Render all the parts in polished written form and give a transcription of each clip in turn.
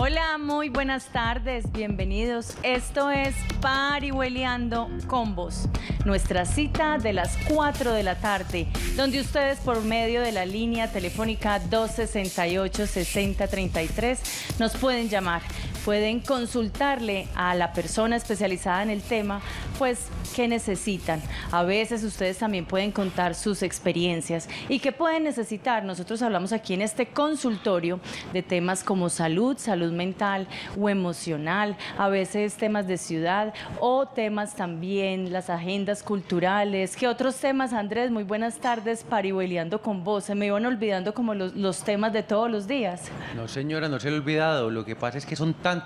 Hola, muy buenas tardes, bienvenidos. Esto es Parihueliando con Vos, nuestra cita de las 4 de la tarde, donde ustedes por medio de la línea telefónica 268-6033 nos pueden llamar. Pueden consultarle a la persona especializada en el tema, pues, qué necesitan. A veces ustedes también pueden contar sus experiencias y qué pueden necesitar. Nosotros hablamos aquí en este consultorio de temas como salud mental o emocional, a veces temas de ciudad o temas también, las agendas culturales. ¿Qué otros temas, Andrés? Muy buenas tardes, Parihueliando con Vos. Se me iban olvidando como los temas de todos los días. No, señora, no se le ha olvidado. Lo que pasa es que son tantos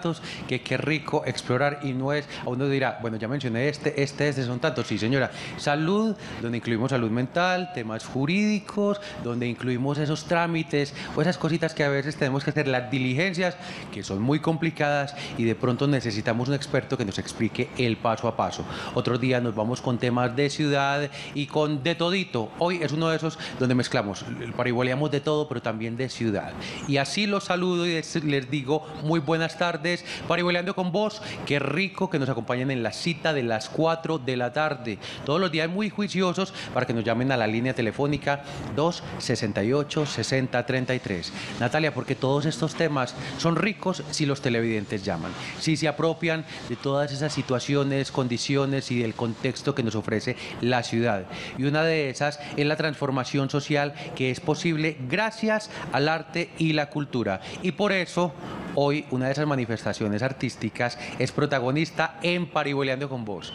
que qué rico explorar, y no es, a uno dirá, bueno, ya mencioné este, son tantos. Sí, señora, salud, donde incluimos salud mental, temas jurídicos, donde incluimos esos trámites o esas cositas que a veces tenemos que hacer, las diligencias, que son muy complicadas y de pronto necesitamos un experto que nos explique el paso a paso. Otros días nos vamos con temas de ciudad y con de todito. Hoy es uno de esos donde mezclamos, parihueleamos de todo, pero también de ciudad. Y así los saludo y les digo muy buenas tardes, Parihueliando con Vos. Qué rico que nos acompañen en la cita de las 4 de la tarde. Todos los días muy juiciosos para que nos llamen a la línea telefónica 268-6033. Natalia, porque todos estos temas son ricos si los televidentes llaman, si se apropian de todas esas situaciones, condiciones y del contexto que nos ofrece la ciudad. Y una de esas es la transformación social que es posible gracias al arte y la cultura. Y por eso hoy una de esas manifestaciones artísticas es protagonista en Parihueliando con Vos.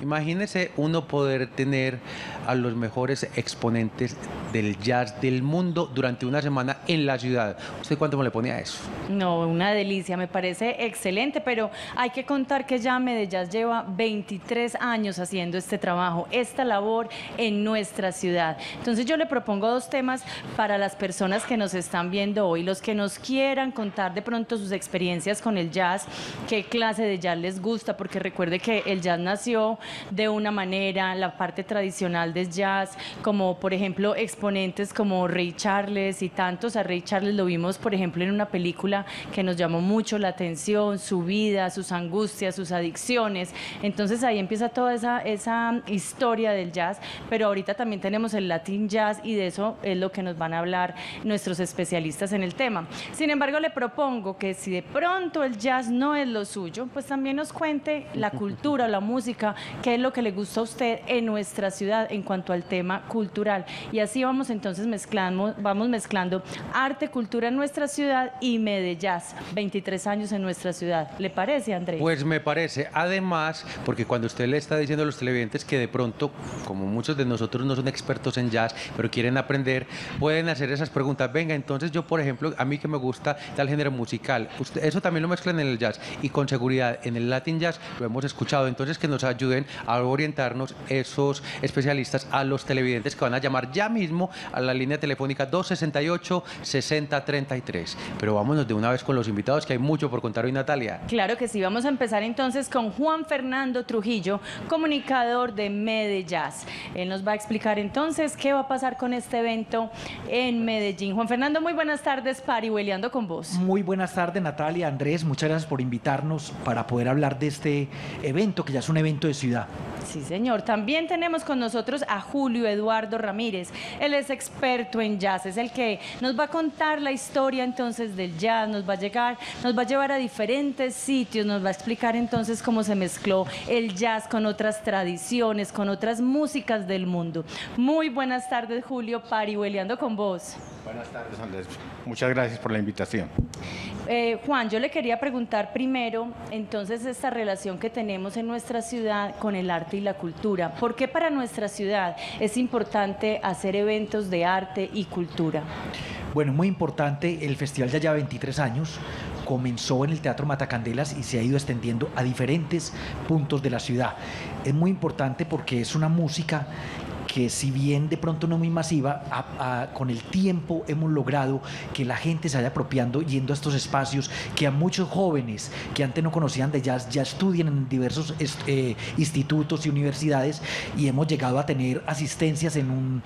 Imagínese uno poder tener a los mejores exponentes del jazz del mundo durante una semana en la ciudad. ¿Usted cuánto me le pone a eso? No, una delicia, me parece excelente, pero hay que contar que ya Medellín lleva 23 años haciendo este trabajo, esta labor en nuestra ciudad. Entonces yo le propongo dos temas para las personas que nos están viendo hoy, los que nos quieran contar de pronto sus experiencias con el jazz, qué clase de jazz les gusta, porque recuerde que el jazz nació de una manera, la parte tradicional del jazz, como por ejemplo exponentes como Ray Charles y tantos. A Ray Charles lo vimos por ejemplo en una película que nos llamó mucho la atención, su vida, sus angustias, sus adicciones. Entonces ahí empieza toda esa historia del jazz, pero ahorita también tenemos el Latin Jazz y de eso es lo que nos van a hablar nuestros especialistas en el tema. Sin embargo, le propongo que si de pronto el jazz no es lo suyo, pues también nos cuente la cultura, la música, qué es lo que le gusta a usted en nuestra ciudad en cuanto al tema cultural. Y así vamos entonces vamos mezclando arte, cultura en nuestra ciudad y Medellín, 23 años en nuestra ciudad. ¿Le parece, Andrés? Pues me parece, además, porque cuando usted le está diciendo a los televidentes que de pronto, como muchos de nosotros no son expertos en jazz, pero quieren aprender, pueden hacer esas preguntas. Venga, entonces yo, por ejemplo, a mí que me gusta tal género musical, eso también lo mezclan en el jazz, y con seguridad en el Latin Jazz lo hemos escuchado. Entonces que nos ayuden a orientarnos esos especialistas a los televidentes que van a llamar ya mismo a la línea telefónica 268-6033. Pero vámonos de una vez con los invitados, que hay mucho por contar hoy, Natalia. Claro que sí, vamos a empezar entonces con Juan Fernando Trujillo, comunicador de Medellín. Él nos va a explicar entonces qué va a pasar con este evento en Medellín. Juan Fernando, muy buenas tardes, Parihueliando con Vos. Muy buenas tardes, Natalia, Andrés, muchas gracias por invitarnos para poder hablar de este evento, que ya es un evento de ciudad. Sí, señor. También tenemos con nosotros a Julio Eduardo Ramírez. Él es experto en jazz, es el que nos va a contar la historia entonces del jazz, nos va a llevar a diferentes sitios, nos va a explicar entonces cómo se mezcló el jazz con otras tradiciones, con otras músicas del mundo. Muy buenas tardes, Julio, Parihueliando con Vos. Buenas tardes, Andrés. Muchas gracias por la invitación. Juan, yo le quería preguntar primero, entonces, esta relación que tenemos en nuestra ciudad con el arte y la cultura. ¿Por qué para nuestra ciudad es importante hacer eventos de arte y cultura? Bueno, muy importante, el festival ya lleva 23 años, comenzó en el Teatro Matacandelas y se ha ido extendiendo a diferentes puntos de la ciudad. Es muy importante porque es una música que si bien de pronto no muy masiva, con el tiempo hemos logrado que la gente se vaya apropiando, yendo a estos espacios, que a muchos jóvenes que antes no conocían de jazz ya estudian en diversos institutos y universidades, y hemos llegado a tener asistencias en un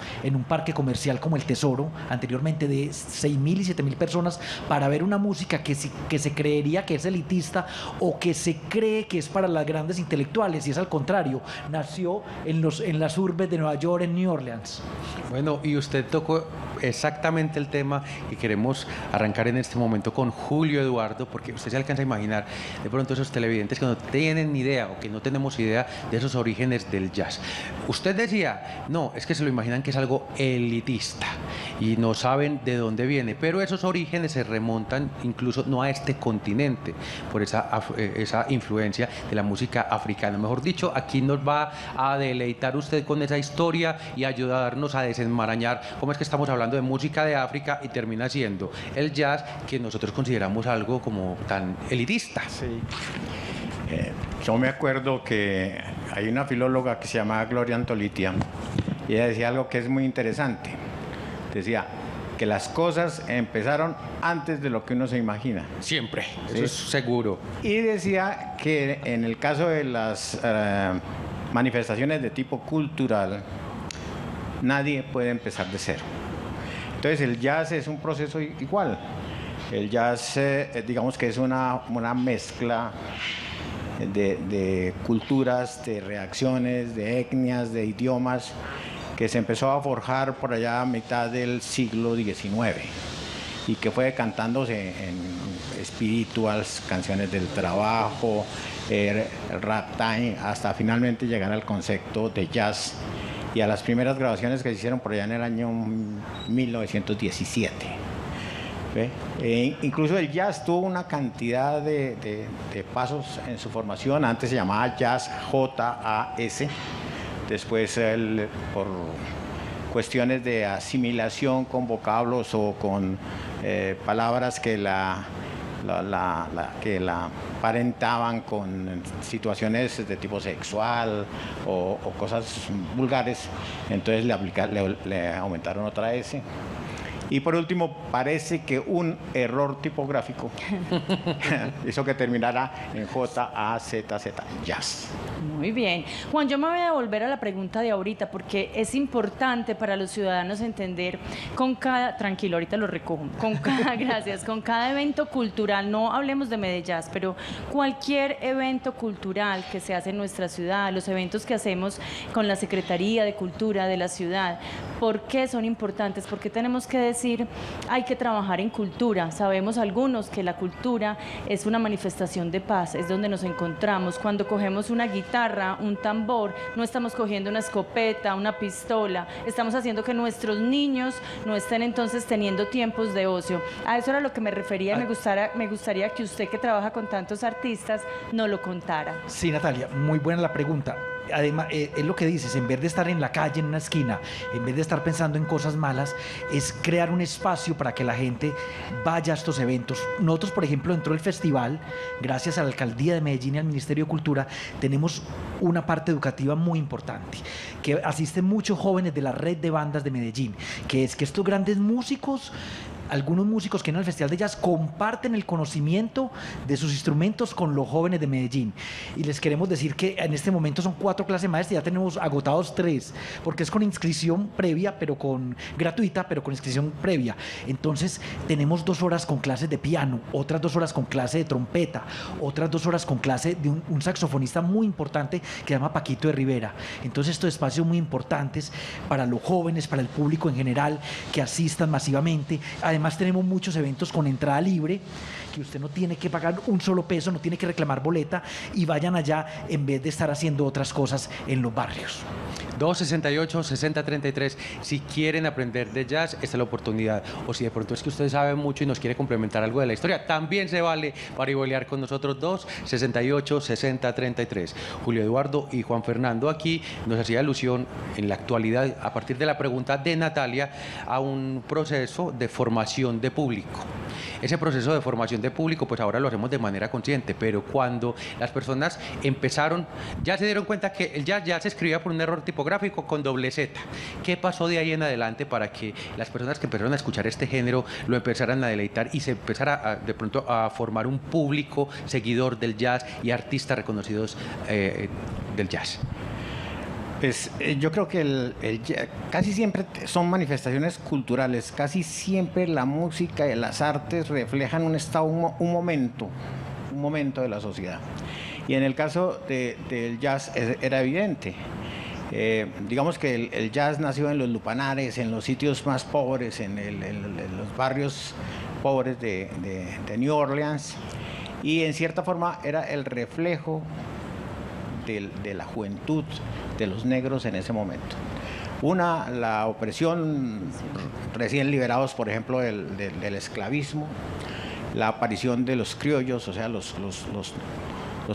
parque comercial como el Tesoro, anteriormente de 6.000 y 7.000 personas, para ver una música que se creería que es elitista o que se cree que es para las grandes intelectuales, y es al contrario, nació en las urbes de Nueva York, en New Orleans. Bueno, y usted tocó exactamente el tema que queremos arrancar en este momento con Julio Eduardo, porque usted se alcanza a imaginar de pronto esos televidentes que no tienen ni idea o que no tenemos idea de esos orígenes del jazz. Usted decía, no, es que se lo imaginan que es algo elitista y no saben de dónde viene, pero esos orígenes se remontan incluso no a este continente, por esa influencia de la música africana. Mejor dicho, aquí nos va a deleitar usted con esa historia y ayudarnos a desenmarañar cómo es que estamos hablando de música de África y termina siendo el jazz, que nosotros consideramos algo como tan elitista. Sí. Yo me acuerdo que hay una filóloga que se llamaba Gloria Antolitia, y ella decía algo que es muy interesante. Decía que las cosas empezaron antes de lo que uno se imagina. Siempre, ¿sí? Eso es seguro. Y decía que en el caso de las manifestaciones de tipo cultural, nadie puede empezar de cero. Entonces el jazz es un proceso igual. El jazz, digamos que es una mezcla de culturas, de reacciones, de etnias, de idiomas, que se empezó a forjar por allá a mitad del siglo XIX y que fue cantándose en spirituals, canciones del trabajo, ragtime, hasta finalmente llegar al concepto de jazz y a las primeras grabaciones que se hicieron por allá en el año 1917. Incluso el jazz tuvo una cantidad de pasos en su formación. Antes se llamaba jazz, J-A-S. Después, por cuestiones de asimilación con vocablos o con palabras que la aparentaban con situaciones de tipo sexual o cosas vulgares, entonces le aumentaron otra S. Y por último, parece que un error tipográfico hizo que terminara en J-A-Z-Z, jazz. Muy bien. Juan, yo me voy a volver a la pregunta de ahorita porque es importante para los ciudadanos entender tranquilo, ahorita lo recojo, gracias, con cada evento cultural, no hablemos de Medellín, pero cualquier evento cultural que se hace en nuestra ciudad, los eventos que hacemos con la Secretaría de Cultura de la ciudad, ¿por qué son importantes? Porque tenemos que decir, hay que trabajar en cultura. Sabemos algunos que la cultura es una manifestación de paz, es donde nos encontramos. Cuando cogemos una guitarra, un tambor, no estamos cogiendo una escopeta, una pistola, estamos haciendo que nuestros niños no estén entonces teniendo tiempos de ocio. A eso era lo que me refería, me gustaría que usted, que trabaja con tantos artistas, nos lo contara. Sí, Natalia, muy buena la pregunta. Además, es lo que dices, en vez de estar en la calle, en una esquina, en vez de estar pensando en cosas malas, es crear un espacio para que la gente vaya a estos eventos. Nosotros, por ejemplo, dentro del festival, gracias a la Alcaldía de Medellín y al Ministerio de Cultura, tenemos una parte educativa muy importante, que asisten muchos jóvenes de la red de bandas de Medellín, que es que estos grandes músicos, algunos músicos que en el Festival de Jazz comparten el conocimiento de sus instrumentos con los jóvenes de Medellín. Y les queremos decir que en este momento son 4 clases maestras, ya tenemos agotados 3, porque es con inscripción previa, gratuita, pero con inscripción previa. Entonces tenemos 2 horas con clases de piano, otras 2 horas con clase de trompeta, otras 2 horas con clase de un saxofonista muy importante que se llama Paquito de Rivera. Entonces estos espacios muy importantes para los jóvenes, para el público en general, que asistan masivamente. Además tenemos muchos eventos con entrada libre, que usted no tiene que pagar un solo peso, no tiene que reclamar boleta, y vayan allá en vez de estar haciendo otras cosas en los barrios. 268-6033. Si quieren aprender de jazz, esta es la oportunidad. O si de pronto es que usted sabe mucho y nos quiere complementar algo de la historia, también se vale paribolear con nosotros. 268-6033. Julio Eduardo y Juan Fernando aquí nos hacía alusión en la actualidad, a partir de la pregunta de Natalia, a un proceso de formación de público. ese proceso de formación de público, pues ahora lo hacemos de manera consciente, pero cuando las personas empezaron, ya se dieron cuenta que el jazz ya se escribía por un error tipográfico con doble Z. ¿Qué pasó de ahí en adelante para que las personas que empezaron a escuchar este género lo empezaran a deleitar y se empezara de pronto a formar un público seguidor del jazz y artistas reconocidos del jazz? Pues yo creo que casi siempre son manifestaciones culturales, casi siempre la música y las artes reflejan un estado, un momento de la sociedad. Y en el caso del jazz era evidente. Digamos que el jazz nació en los lupanares, en los sitios más pobres, en los barrios pobres de New Orleans, y en cierta forma era el reflejo de la juventud de los negros en ese momento. La opresión, recién liberados, por ejemplo, del esclavismo, la aparición de los criollos, o sea, los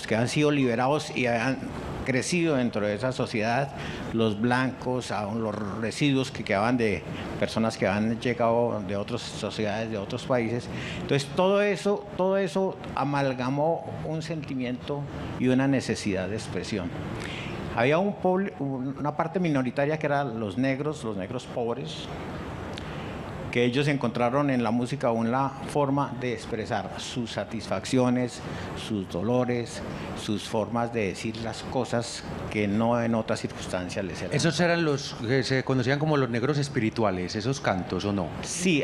que han sido liberados y han crecido dentro de esa sociedad, los blancos, aún los residuos que quedaban de personas que han llegado de otras sociedades, de otros países. Entonces todo eso amalgamó un sentimiento y una necesidad de expresión. Había una parte minoritaria que eran los negros pobres, que ellos encontraron en la música una forma de expresar sus satisfacciones, sus dolores, sus formas de decir las cosas que no en otras circunstancias les eran. ¿Esos eran los que se conocían como los negros espirituales, esos cantos o no? Sí,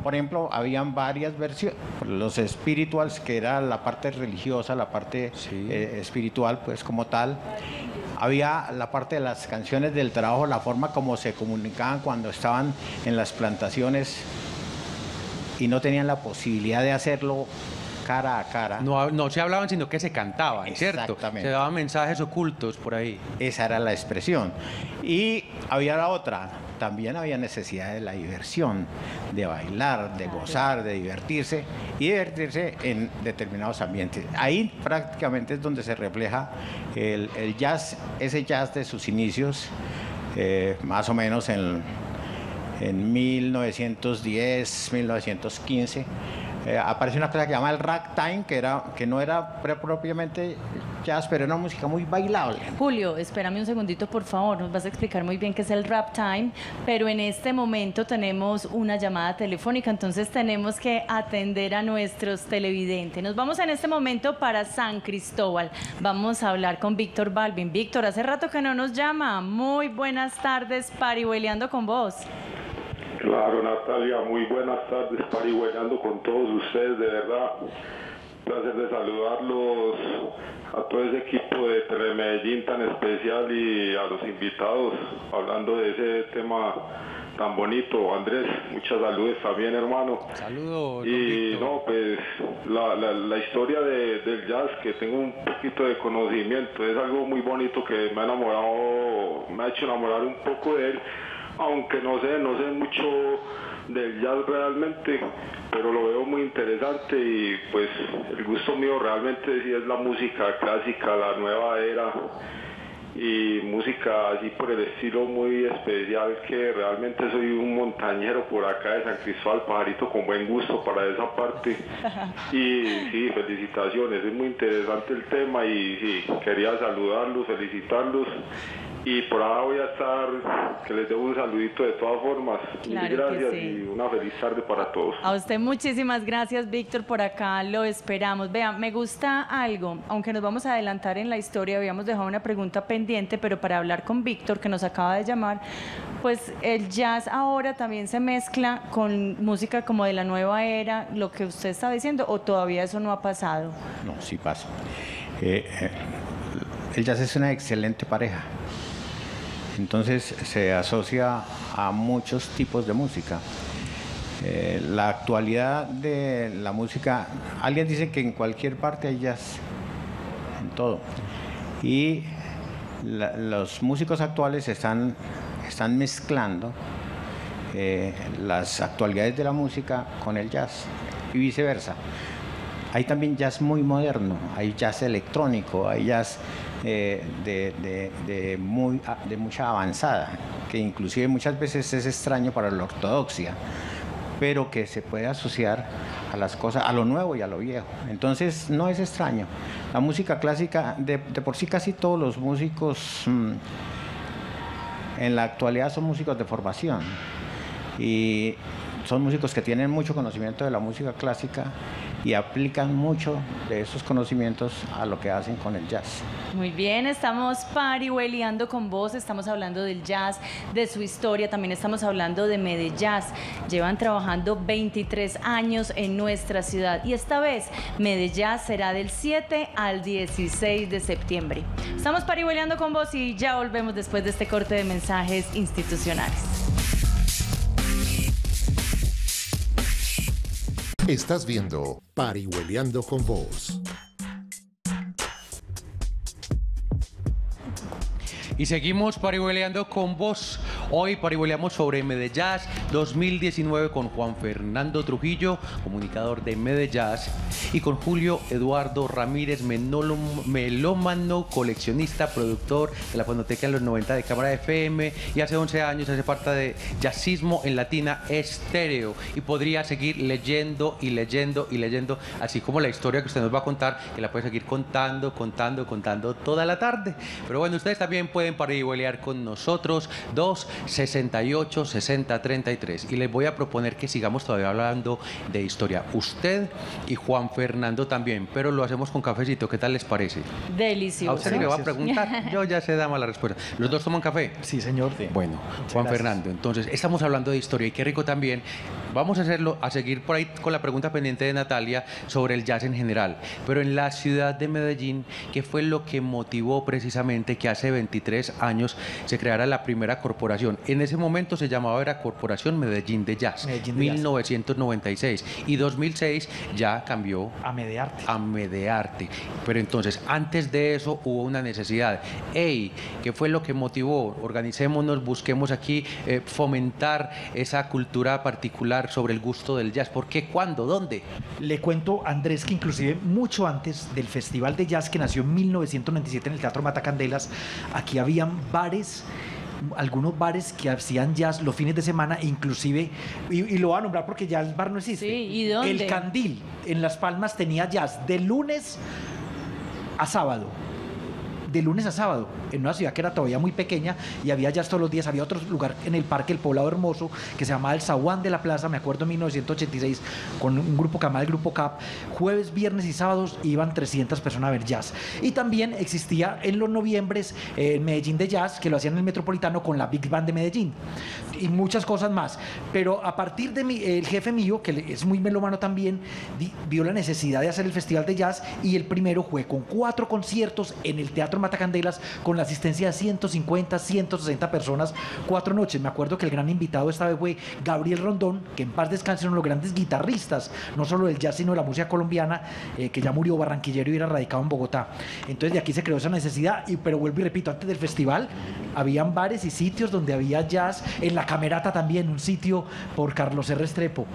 por ejemplo, habían varias versiones. Los spirituals, que era la parte religiosa, la parte espiritual, pues como tal. Había la parte de las canciones del trabajo, la forma como se comunicaban cuando estaban en las plantaciones y no tenían la posibilidad de hacerlo cara a cara. No se hablaban, sino que se cantaban, ¿cierto? Exactamente. Se daban mensajes ocultos por ahí. Esa era la expresión. Y había la otra, también había necesidad de la diversión, de bailar, de gozar, de divertirse en determinados ambientes. Ahí prácticamente es donde se refleja el jazz, ese jazz de sus inicios, más o menos en 1910, 1915. Aparece una cosa que se llama el ragtime, que no era propiamente jazz, pero era una música muy bailable. Julio, espérame un segundito, por favor. Nos vas a explicar muy bien qué es el ragtime, pero en este momento tenemos una llamada telefónica, entonces tenemos que atender a nuestros televidentes. Nos vamos en este momento para San Cristóbal. Vamos a hablar con Víctor Balvin. Víctor, hace rato que no nos llama. Muy buenas tardes, parihueleando con vos. Claro, Natalia, muy buenas tardes, parihueleando con todos ustedes, de verdad. Placer de saludarlos a todo ese equipo de Telemedellín tan especial y a los invitados, hablando de ese tema tan bonito. Andrés, muchas saludes también, hermano. Saludos. Y no, pues la historia del jazz, que tengo un poquito de conocimiento, es algo muy bonito que me ha hecho enamorar un poco de él. Aunque no sé mucho del jazz realmente, pero lo veo muy interesante y pues el gusto mío realmente sí es la música clásica, la nueva era y música así por el estilo muy especial, que realmente soy un montañero por acá de San Cristóbal, pajarito con buen gusto para esa parte. Y sí, felicitaciones, es muy interesante el tema y sí, quería saludarlos, felicitarlos. Y por ahora voy a estar, que les debo un saludito de todas formas. Claro, mil gracias sí. Y una feliz tarde para todos. A usted muchísimas gracias, Víctor, por acá lo esperamos. Vea, me gusta algo, aunque nos vamos a adelantar en la historia, habíamos dejado una pregunta pendiente, pero para hablar con Víctor, que nos acaba de llamar, pues el jazz ahora también se mezcla con música como de la nueva era, lo que usted está diciendo, ¿o todavía eso no ha pasado? No, sí pasa. El jazz es una excelente pareja. Entonces se asocia a muchos tipos de música. La actualidad de la música, alguien dice que en cualquier parte hay jazz, en todo. Y los músicos actuales están mezclando las actualidades de la música con el jazz y viceversa. Hay también jazz muy moderno, hay jazz electrónico, hay jazz de mucha avanzada, que inclusive muchas veces es extraño para la ortodoxia, pero que se puede asociar a las cosas, a lo nuevo y a lo viejo. Entonces no es extraño. La música clásica, de por sí casi todos los músicos en la actualidad son músicos de formación y son músicos que tienen mucho conocimiento de la música clásica y aplican mucho de esos conocimientos a lo que hacen con el jazz. Muy bien, estamos parihueliando con vos, estamos hablando del jazz, de su historia, también estamos hablando de Medejazz. Llevan trabajando 23 años en nuestra ciudad y esta vez Medejazz será del 7 al 16 de septiembre. Estamos parihueliando con vos y ya volvemos después de este corte de mensajes institucionales. Estás viendo Parihueliando con Vos. Y seguimos parihueleando con vos. Hoy parihueleamos sobre Medejazz 2019 con Juan Fernando Trujillo, comunicador de Medejazz, y con Julio Eduardo Ramírez, melómano, coleccionista, productor de la Fonoteca en los 90 de Cámara FM, y hace 11 años hace parte de Jazzismo en Latina Estéreo. Y podría seguir leyendo y leyendo y leyendo, así como la historia que usted nos va a contar, que la puede seguir contando toda la tarde. Pero bueno, ustedes también pueden parihuelear con nosotros, 268-6033. Y les voy a proponer que sigamos todavía hablando de historia. Usted y Juan Fernando también, pero lo hacemos con cafecito. ¿Qué tal les parece? Delicioso. A usted le va a preguntar. Yo ya sé, dama, la respuesta. ¿Los dos toman café? Sí, señor. Bueno, Juan Fernando, entonces estamos hablando de historia y qué rico también. Vamos a seguir por ahí con la pregunta pendiente de Natalia sobre el jazz en general, pero en la ciudad de Medellín, ¿qué fue lo que motivó precisamente que hace 23 años se creara la primera corporación? En ese momento se llamaba era Corporación Medellín de Jazz, 1996, y 2006 ya cambió a Medearte. A Medearte. Pero entonces, antes de eso hubo una necesidad. Ey, ¿qué fue lo que motivó? Organicémonos, busquemos aquí fomentar esa cultura particular sobre el gusto del jazz. ¿Por qué? ¿Cuándo? ¿Dónde? Le cuento, Andrés, que inclusive mucho antes del Festival de Jazz que nació en 1997 en el Teatro Matacandelas, aquí habían bares, algunos bares que hacían jazz los fines de semana, inclusive, y lo voy a nombrar porque ya el bar no existe. Sí, ¿y dónde? El Candil, en Las Palmas, tenía jazz de lunes a sábado. De lunes a sábado, en una ciudad que era todavía muy pequeña y había jazz todos los días. Había otro lugar en el Parque El Poblado Hermoso que se llamaba el Zaguán de la Plaza, me acuerdo, en 1986, con un grupo que se llamaba el Grupo CAP. Jueves, viernes y sábados iban 300 personas a ver jazz. Y también existía en los noviembres en Medellín de Jazz, que lo hacían en el Metropolitano con la Big Band de Medellín y muchas cosas más. Pero a partir de el jefe mío, que es muy melómano también, vio la necesidad de hacer el Festival de Jazz, y el primero fue con 4 conciertos en el Teatro Matacandelas con la asistencia de 150, 160 personas, 4 noches. Me acuerdo que el gran invitado esta vez fue Gabriel Rondón, que en paz descanse, uno de los grandes guitarristas, no solo del jazz, sino de la música colombiana, que ya murió, barranquillero y era radicado en Bogotá. Entonces de aquí se creó esa necesidad, pero vuelvo y repito, antes del festival habían bares y sitios donde había jazz, en La Camerata también, un sitio por Carlos R. Estrepo.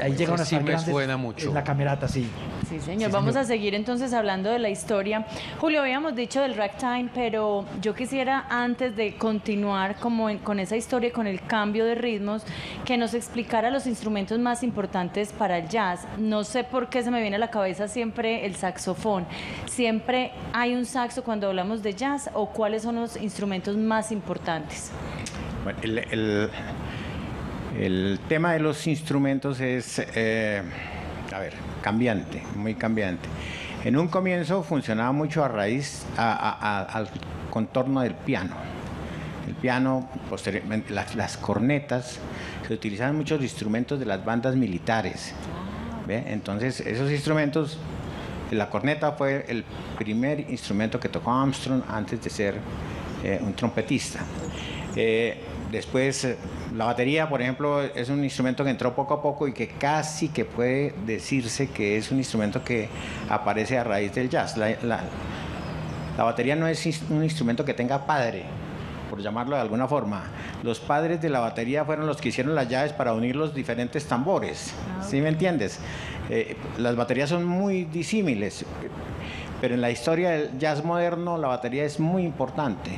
Ahí llegaron a sí estar me grandes suena mucho. en La Camerata, sí. Sí, señor. Vamos a seguir entonces hablando de la historia. Julio, habíamos dicho del ragtime, pero yo quisiera, antes de continuar con esa historia, con el cambio de ritmos, que nos explicara los instrumentos más importantes para el jazz. No sé por qué se me viene a la cabeza siempre el saxofón. ¿Siempre hay un saxo cuando hablamos de jazz, o cuáles son los instrumentos más importantes? Bueno, el tema de los instrumentos es, cambiante, muy cambiante. En un comienzo funcionaba mucho a raíz, al contorno del piano. El piano, posteriormente, las cornetas, se utilizaban muchos instrumentos de las bandas militares. ¿Ve? Entonces, esos instrumentos, la corneta fue el primer instrumento que tocó Armstrong antes de ser un trompetista. Después, la batería, por ejemplo, es un instrumento que entró poco a poco y que casi que puede decirse que es un instrumento que aparece a raíz del jazz. La batería no es un instrumento que tenga padre, por llamarlo de alguna forma. Los padres de la batería fueron los que hicieron las llaves para unir los diferentes tambores. ¿Sí me entiendes? Las baterías son muy disímiles. Pero en la historia del jazz moderno la batería es muy importante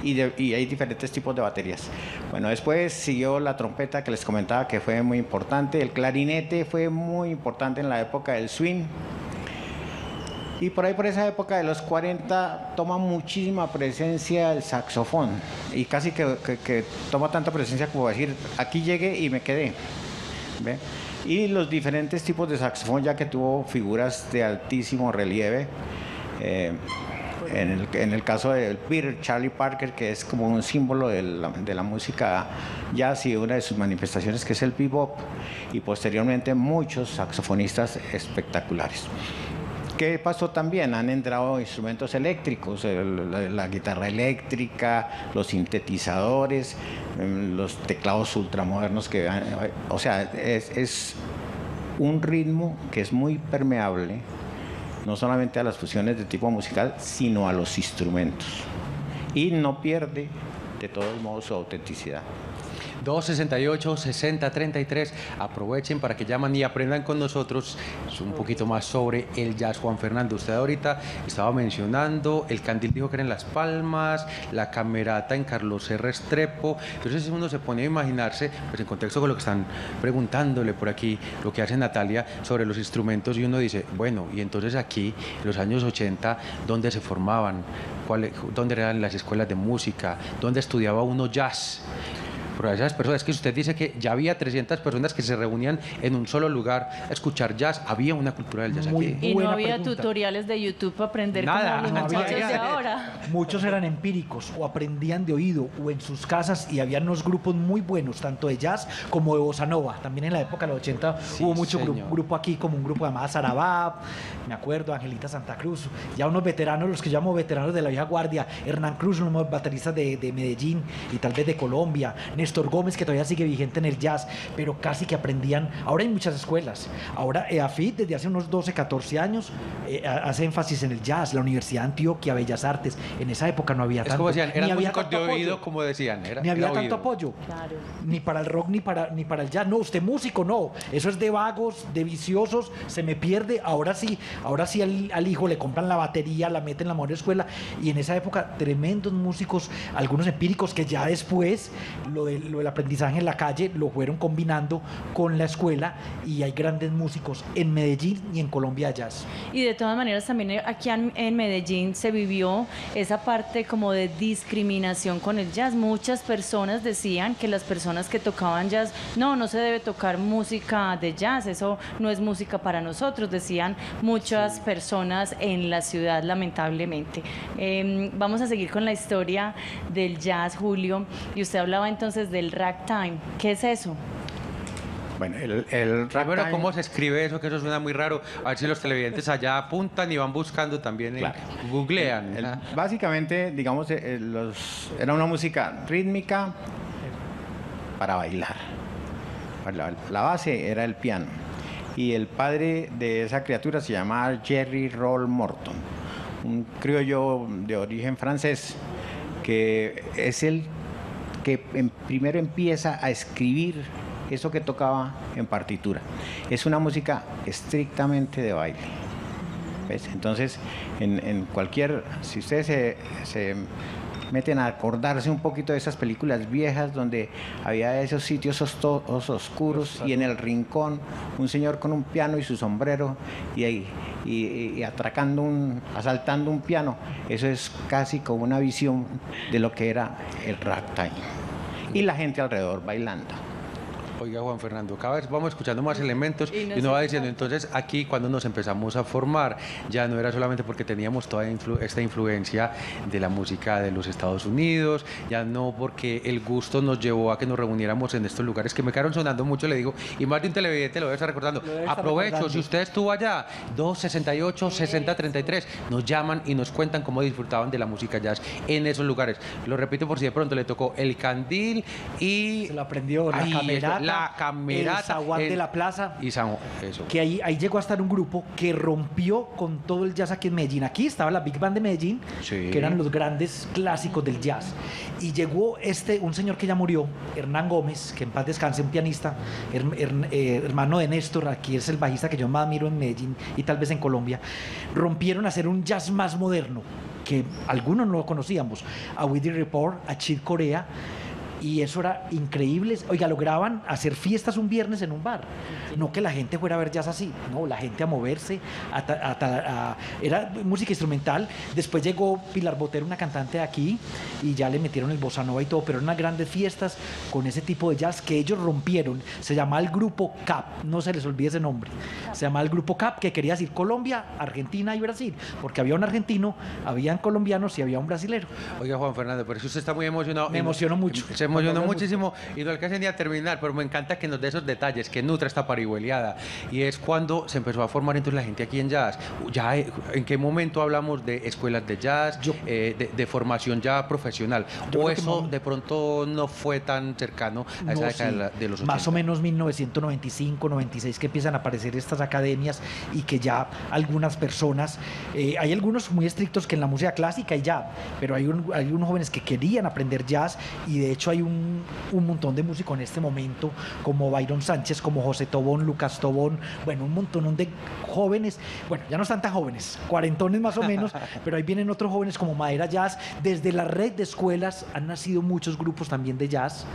y hay diferentes tipos de baterías. Bueno, después siguió la trompeta que les comentaba que fue muy importante, el clarinete fue muy importante en la época del swing. Y por ahí, por esa época de los 40, toma muchísima presencia el saxofón. Y casi que toma tanta presencia como decir, aquí llegué y me quedé. ¿Ve? Y los diferentes tipos de saxofón, ya que tuvo figuras de altísimo relieve. En el caso de Peter Charlie Parker, que es como un símbolo de la música jazz y una de sus manifestaciones que es el bebop. Y posteriormente muchos saxofonistas espectaculares. ¿Qué pasó también? Han entrado instrumentos eléctricos, la guitarra eléctrica, los sintetizadores, los teclados ultramodernos o sea, es un ritmo que es muy permeable, no solamente a las fusiones de tipo musical, sino a los instrumentos. Y no pierde, de todos modos, su autenticidad. 268-6033. Aprovechen para que llaman y aprendan con nosotros un poquito más sobre el jazz. Juan Fernando, usted ahorita estaba mencionando, el Candil dijo que era en Las Palmas, la Camerata en Carlos R. Restrepo. Entonces uno se pone a imaginarse, pues en contexto con lo que están preguntándole por aquí, lo que hace Natalia sobre los instrumentos, y uno dice, bueno, y entonces aquí, en los años 80, ¿dónde se formaban? ¿Dónde eran las escuelas de música? ¿Dónde estudiaba uno jazz? Pero esas personas, que usted dice que ya había 300 personas que se reunían en un solo lugar a escuchar jazz, había una cultura del jazz aquí. Y no Buena había pregunta. tutoriales de YouTube para aprender Nada. como los No había. muchachos de ahora. Muchos eran empíricos o aprendían de oído o en sus casas, y había unos grupos muy buenos, tanto de jazz como de bossa nova. También en la época de los 80 Sí, hubo mucho señor. grupo aquí, como un grupo llamado Sarabab, me acuerdo, Angelita Santa Cruz, ya unos veteranos, los que llamo veteranos de la vieja guardia, Hernán Cruz, unos bateristas de Medellín y tal vez de Colombia, Néstor Gómez, que todavía sigue vigente en el jazz, pero casi que aprendían. Ahora hay muchas escuelas. Ahora EAFIT, desde hace unos 12, 14 años, hace énfasis en el jazz. La Universidad de Antioquia, Bellas Artes. En esa época no había Es tanto. como decían, ni eran había músicos de tanto oído, apoyo, como decían. ni había era tanto oído. apoyo. Claro. Ni para el rock ni para el jazz. No, usted músico, no. Eso es de vagos, de viciosos, se me pierde. Ahora sí al hijo le compran la batería, la meten en la mejor escuela. Y en esa época, tremendos músicos, algunos empíricos que ya después lo del aprendizaje en la calle lo fueron combinando con la escuela, y hay grandes músicos en Medellín y en Colombia jazz. Y de todas maneras también aquí en Medellín se vivió esa parte como de discriminación con el jazz. Muchas personas decían que las personas que tocaban jazz, no se debe tocar música de jazz, eso no es música para nosotros, decían muchas personas en la ciudad, lamentablemente. Vamos a seguir con la historia del jazz, Julio, y usted hablaba entonces del ragtime. ¿Qué es eso? Bueno, el Primero, ragtime, ¿cómo se escribe eso? Que eso suena muy raro. A ver si los televidentes allá apuntan y van buscando también, Claro. googlean. básicamente, digamos, era una música rítmica para bailar. La base era el piano. Y el padre de esa criatura se llamaba Jerry Roll Morton, un criollo de origen francés, que es el que primero empieza a escribir eso que tocaba en partitura. Es una música estrictamente de baile. ¿Ves? Entonces, en cualquier, si ustedes se meten a acordarse un poquito de esas películas viejas donde había esos sitios oscuros y en el rincón un señor con un piano y su sombrero y asaltando un piano, eso es casi como una visión de lo que era el ragtime y la gente alrededor bailando. Oiga, Juan Fernando, cada vez vamos escuchando más elementos Y y nos uno va encanta. diciendo, entonces aquí cuando nos empezamos a formar, ya no era solamente porque teníamos toda esta influencia de la música de los Estados Unidos, ya no porque el gusto nos llevó a que nos reuniéramos en estos lugares que me quedaron sonando mucho, le digo, y más de un televidente lo debe estar recordando. debe estar Aprovecho, recordando. si usted estuvo allá, 268-6033, nos llaman y nos cuentan cómo disfrutaban de la música jazz en esos lugares. Lo repito por si de pronto le tocó el Candil y... Se lo aprendió, la Ay, Camerata. La Camerata, el Zaguán de la Plaza. Y eso. Que ahí llegó a estar un grupo que rompió con todo el jazz aquí en Medellín. Aquí estaba la Big Band de Medellín, Sí. que eran los grandes clásicos del jazz. Y llegó un señor que ya murió, Hernán Gómez, que en paz descanse, un pianista, hermano de Néstor, aquí es el bajista que yo más admiro en Medellín y tal vez en Colombia. Rompieron a hacer un jazz más moderno, que algunos no lo conocíamos, a Woody Report, a Chick Corea, y eso era increíble. Oiga, lograban hacer fiestas un viernes en un bar, no que la gente fuera a ver jazz así, no, la gente a moverse, era música instrumental. Después llegó Pilar Botero, una cantante de aquí, y ya le metieron el bossa nova y todo, pero eran unas grandes fiestas con ese tipo de jazz que ellos rompieron. Se llamaba el Grupo CAP, no se les olvide ese nombre, se llamaba el Grupo CAP, que quería decir Colombia, Argentina y Brasil, porque había un argentino, habían colombianos y había un brasilero. Oiga, Juan Fernando, pero si usted está muy emocionado. Me emociono mucho. Se emocionó muchísimo y no alcancé ni a terminar, pero me encanta que nos dé esos detalles, que nutra esta parihueliada. Y es cuando se empezó a formar entonces la gente aquí en jazz. Ya, ¿en qué momento hablamos de escuelas de jazz, de formación ya profesional? ¿O eso de pronto no fue tan cercano a esa década de los 80? Más o menos 1995, 96 que empiezan a aparecer estas academias y que ya algunas personas, hay algunos muy estrictos que en la música clásica y ya, pero hay unos jóvenes que querían aprender jazz y de hecho hay un montón de músicos en este momento, como Byron Sánchez, como José Tobón, Lucas Tobón, bueno, un montón de jóvenes, bueno, ya no están tan jóvenes, cuarentones más o menos, pero ahí vienen otros jóvenes como Madera Jazz. Desde la red de escuelas han nacido muchos grupos también de jazz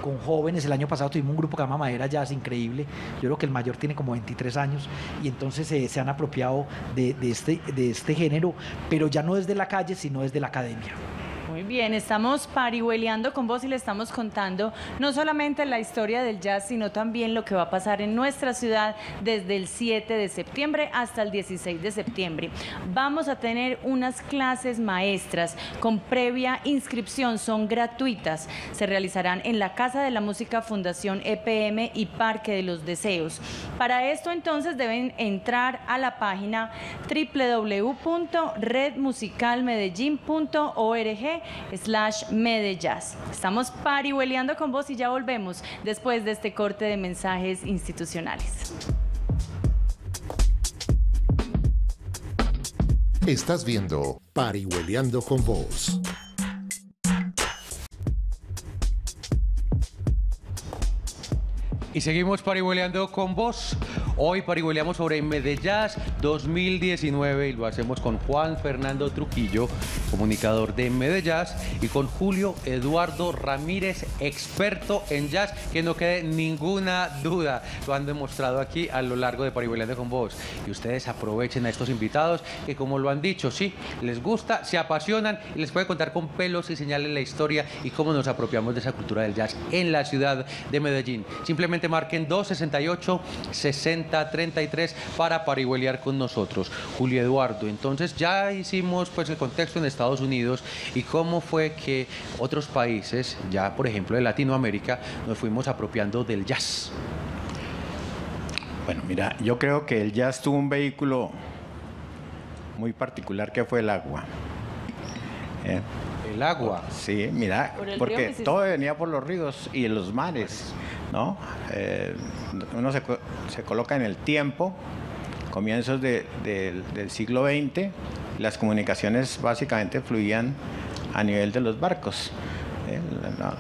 con jóvenes. El año pasado tuvimos un grupo que se llama Madera Jazz, increíble. Yo creo que el mayor tiene como 23 años y entonces se han apropiado de este género, pero ya no desde la calle, sino desde la academia. Muy bien, estamos parihueleando con vos y le estamos contando no solamente la historia del jazz, sino también lo que va a pasar en nuestra ciudad desde el 7 de septiembre hasta el 16 de septiembre. Vamos a tener unas clases maestras con previa inscripción, son gratuitas. Se realizarán en la Casa de la Música Fundación EPM y Parque de los Deseos. Para esto entonces deben entrar a la página www.redmusicalmedellin.org/Medejazz. Estamos parihueleando con vos y ya volvemos después de este corte de mensajes institucionales. Estás viendo Parihueliando con Vos. Y seguimos parihueleando con vos. Hoy parihueleamos sobre Medejazz 2019 y lo hacemos con Juan Fernando Trujillo, comunicador de Medejazz, y con Julio Eduardo Ramírez, experto en jazz, que no quede ninguna duda. Lo han demostrado aquí a lo largo de Parihueleando con vos. Y ustedes aprovechen a estos invitados que, como lo han dicho, sí, les gusta, se apasionan y les puede contar con pelos y señales la historia y cómo nos apropiamos de esa cultura del jazz en la ciudad de Medellín. Simplemente marquen 268-6033 para parihuelear con nosotros. Julio Eduardo, entonces ya hicimos pues el contexto en Estados Unidos y cómo fue que otros países, ya por ejemplo de Latinoamérica, nos fuimos apropiando del jazz. Bueno, mira, yo creo que el jazz tuvo un vehículo muy particular que fue el agua. El agua. Sí, mira, porque todo venía por los ríos y en los mares, ¿no? Uno se coloca en el tiempo, comienzos del siglo XX, las comunicaciones básicamente fluían a nivel de los barcos.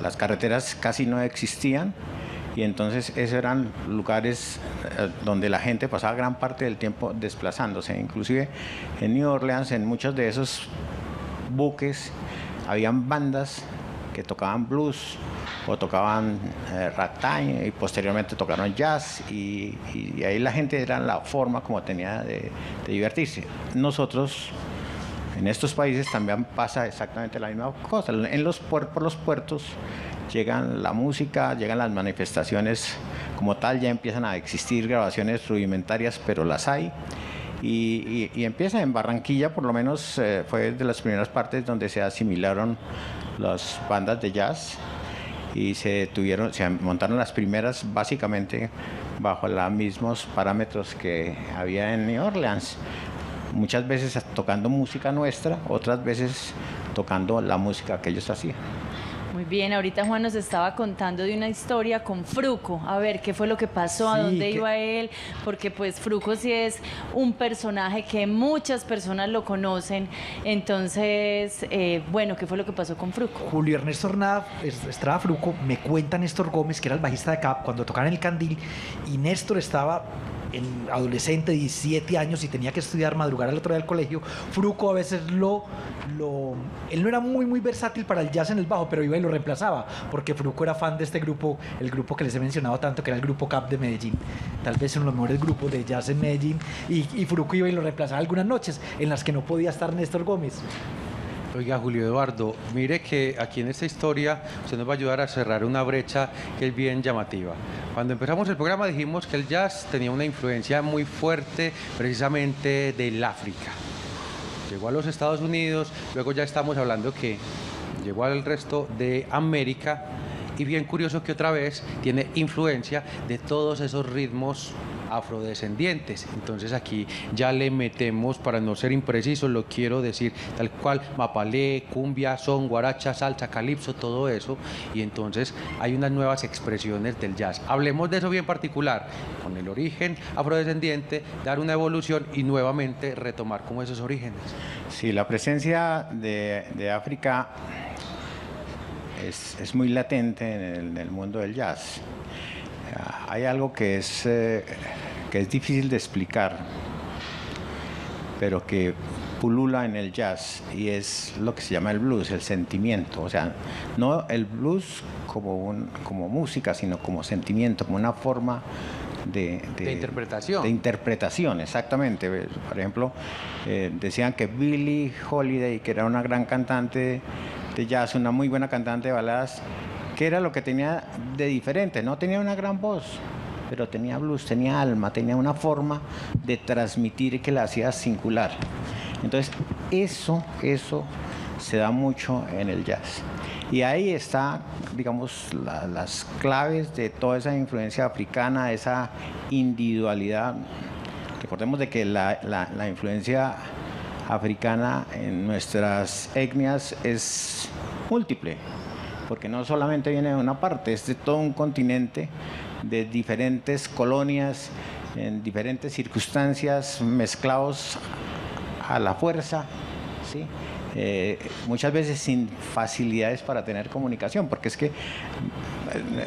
Las carreteras casi no existían y entonces esos eran lugares donde la gente pasaba gran parte del tiempo desplazándose. Inclusive en New Orleans, en muchos de esos buques, habían bandas que tocaban blues o tocaban ragtime y posteriormente tocaron jazz y ahí la gente era la forma como tenía de divertirse. Nosotros en estos países también pasa exactamente la misma cosa. Por los puertos llegan la música, llegan las manifestaciones como tal, ya empiezan a existir grabaciones rudimentarias, pero las hay. Y empieza en Barranquilla, por lo menos fue de las primeras partes donde se asimilaron las bandas de jazz y se montaron las primeras básicamente bajo los mismos parámetros que había en New Orleans. Muchas veces tocando música nuestra, otras veces tocando la música que ellos hacían. Muy bien, ahorita Juan nos estaba contando de una historia con Fruco. A ver, ¿qué fue lo que pasó? ¿A Sí, dónde que- iba él? Porque pues Fruco sí es un personaje que muchas personas lo conocen. Entonces, bueno, ¿qué fue lo que pasó con Fruco? Julio Ernesto Estrada Fruco, me cuenta Néstor Gómez, que era el bajista de CAP, cuando tocaban el Candil, y Néstor estaba en adolescente, 17 años, y tenía que estudiar, madrugar al otro día al colegio. Fruco a veces él no era muy versátil para el jazz en el bajo, pero iba y lo reemplazaba, porque Fruco era fan de este grupo, el grupo que les he mencionado tanto, que era el grupo CAP de Medellín, tal vez uno de los mejores grupos de jazz en Medellín, y Fruco iba y lo reemplazaba algunas noches en las que no podía estar Néstor Gómez. Oiga, Julio Eduardo, mire que aquí en esta historia usted nos va a ayudar a cerrar una brecha que es bien llamativa. Cuando empezamos el programa dijimos que el jazz tenía una influencia muy fuerte precisamente del África. Llegó a los Estados Unidos, luego ya estamos hablando que llegó al resto de América, y bien curioso que otra vez tiene influencia de todos esos ritmos afrodescendientes. Entonces aquí ya le metemos, para no ser impreciso, lo quiero decir tal cual: mapalé, cumbia, son, guaracha, salsa, calipso, todo eso. Y entonces hay unas nuevas expresiones del jazz. Hablemos de eso bien particular, con el origen afrodescendiente, dar una evolución y nuevamente retomar como esos orígenes. Sí, la presencia de África es muy latente en el mundo del jazz. Hay algo que es difícil de explicar, pero que pulula en el jazz, y es lo que se llama el blues, el sentimiento. O sea, no el blues como música, sino como sentimiento, como una forma de interpretación. De interpretación, exactamente. Por ejemplo, decían que Billie Holiday, que era una gran cantante de jazz, una muy buena cantante de baladas, ¿qué era lo que tenía de diferente? No tenía una gran voz, pero tenía blues, tenía alma, tenía una forma de transmitir que la hacía singular. Entonces, eso se da mucho en el jazz. Y ahí está, digamos, las claves de toda esa influencia africana, esa individualidad. Recordemos de que la influencia africana en nuestras etnias es múltiple, porque no solamente viene de una parte, es de todo un continente, de diferentes colonias, en diferentes circunstancias, mezclados a la fuerza, ¿sí? Muchas veces sin facilidades para tener comunicación, porque es que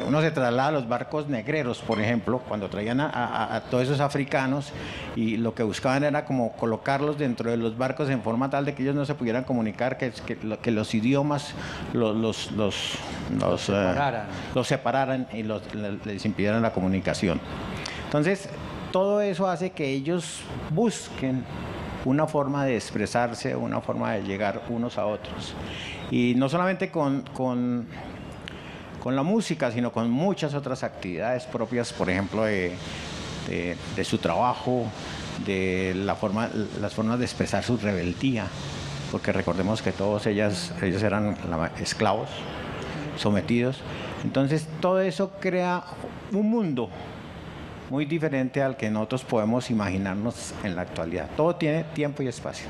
uno se traslada a los barcos negreros, por ejemplo, cuando traían a todos esos africanos, y lo que buscaban era como colocarlos dentro de los barcos en forma tal de que ellos no se pudieran comunicar, que los idiomas los separaran y les impidieran la comunicación. Entonces, todo eso hace que ellos busquen una forma de expresarse, una forma de llegar unos a otros. Y no solamente con la música, sino con muchas otras actividades propias, por ejemplo, de su trabajo, de las formas de expresar su rebeldía, porque recordemos que todos ellos eran esclavos, sometidos. Entonces, todo eso crea un mundo muy diferente al que nosotros podemos imaginarnos en la actualidad. Todo tiene tiempo y espacio.